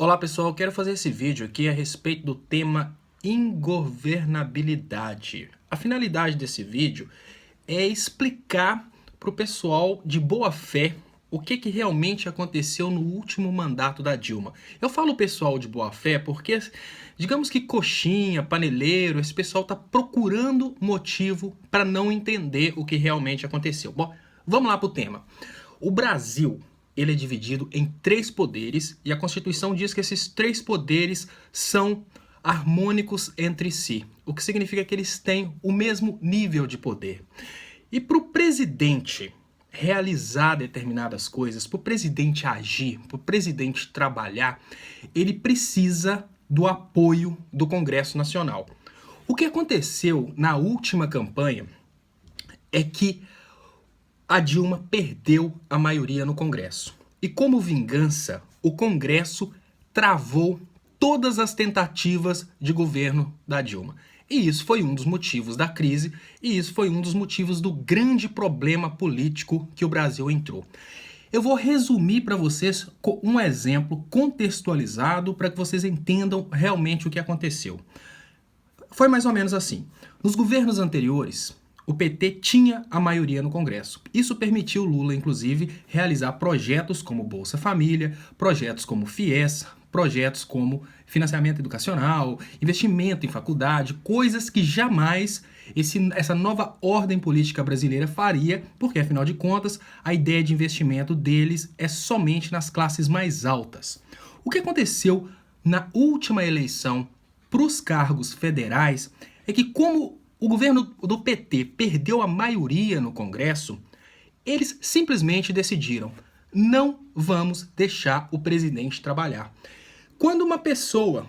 Olá pessoal, eu quero fazer esse vídeo aqui a respeito do tema ingovernabilidade. A finalidade desse vídeo é explicar para o pessoal de boa fé o que realmente aconteceu no último mandato da Dilma. Eu falo pessoal de boa fé porque, digamos que coxinha, paneleiro, esse pessoal está procurando motivo para não entender o que realmente aconteceu. Bom, vamos lá para o tema. O Brasil, ele é dividido em 3 poderes e a Constituição diz que esses 3 poderes são harmônicos entre si, o que significa que eles têm o mesmo nível de poder. E para o presidente realizar determinadas coisas, para o presidente agir, para o presidente trabalhar, ele precisa do apoio do Congresso Nacional. O que aconteceu na última campanha é que a Dilma perdeu a maioria no Congresso. E como vingança, o Congresso travou todas as tentativas de governo da Dilma. E isso foi um dos motivos da crise, e isso foi um dos motivos do grande problema político que o Brasil entrou. Eu vou resumir para vocês com um exemplo contextualizado para que vocês entendam realmente o que aconteceu. Foi mais ou menos assim. Nos governos anteriores, o PT tinha a maioria no Congresso. Isso permitiu Lula, inclusive, realizar projetos como Bolsa Família, projetos como FIES, projetos como financiamento educacional, investimento em faculdade, coisas que jamais essa nova ordem política brasileira faria, porque, afinal de contas, a ideia de investimento deles é somente nas classes mais altas. O que aconteceu na última eleição para os cargos federais é que, como o governo do PT perdeu a maioria no Congresso, eles simplesmente decidiram: não vamos deixar o presidente trabalhar. Quando uma pessoa,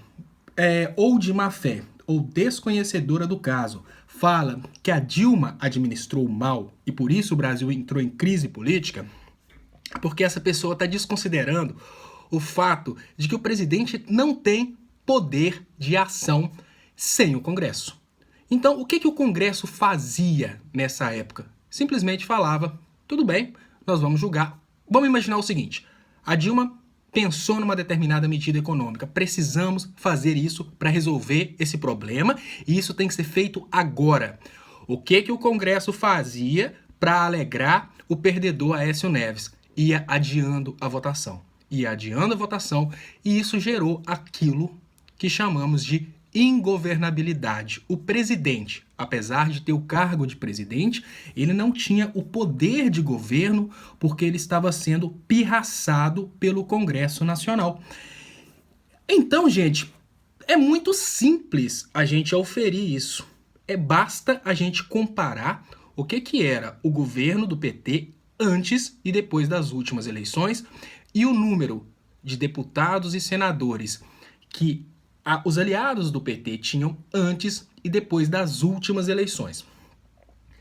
ou de má fé, ou desconhecedora do caso, fala que a Dilma administrou mal e por isso o Brasil entrou em crise política, porque essa pessoa está desconsiderando o fato de que o presidente não tem poder de ação sem o Congresso. Então, o que o Congresso fazia nessa época? Simplesmente falava: tudo bem, nós vamos julgar. Vamos imaginar o seguinte: a Dilma pensou numa determinada medida econômica. Precisamos fazer isso para resolver esse problema e isso tem que ser feito agora. O que o Congresso fazia para alegrar o perdedor Aécio Neves? Ia adiando a votação. Ia adiando a votação e isso gerou aquilo que chamamos de ingovernabilidade. O presidente, apesar de ter o cargo de presidente, ele não tinha o poder de governo porque ele estava sendo pirraçado pelo Congresso Nacional. Então, gente, é muito simples a gente auferir isso. Basta a gente comparar o que era o governo do PT antes e depois das últimas eleições e o número de deputados e senadores que os aliados do PT tinham antes e depois das últimas eleições.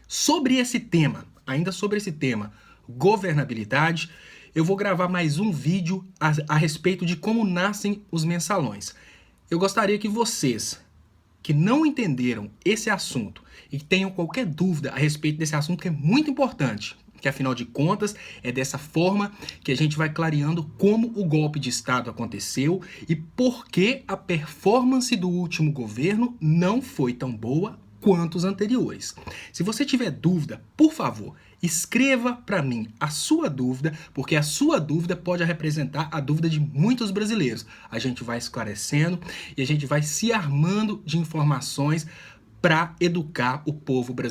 Sobre esse tema, ainda sobre esse tema, governabilidade, eu vou gravar mais um vídeo a respeito de como nascem os mensalões. Eu gostaria que vocês que não entenderam esse assunto e que tenham qualquer dúvida a respeito desse assunto, que é muito importante, que afinal de contas é dessa forma que a gente vai clareando como o golpe de Estado aconteceu e por que a performance do último governo não foi tão boa quanto os anteriores. Se você tiver dúvida, por favor, escreva para mim a sua dúvida, porque a sua dúvida pode representar a dúvida de muitos brasileiros. A gente vai esclarecendo e a gente vai se armando de informações para educar o povo brasileiro.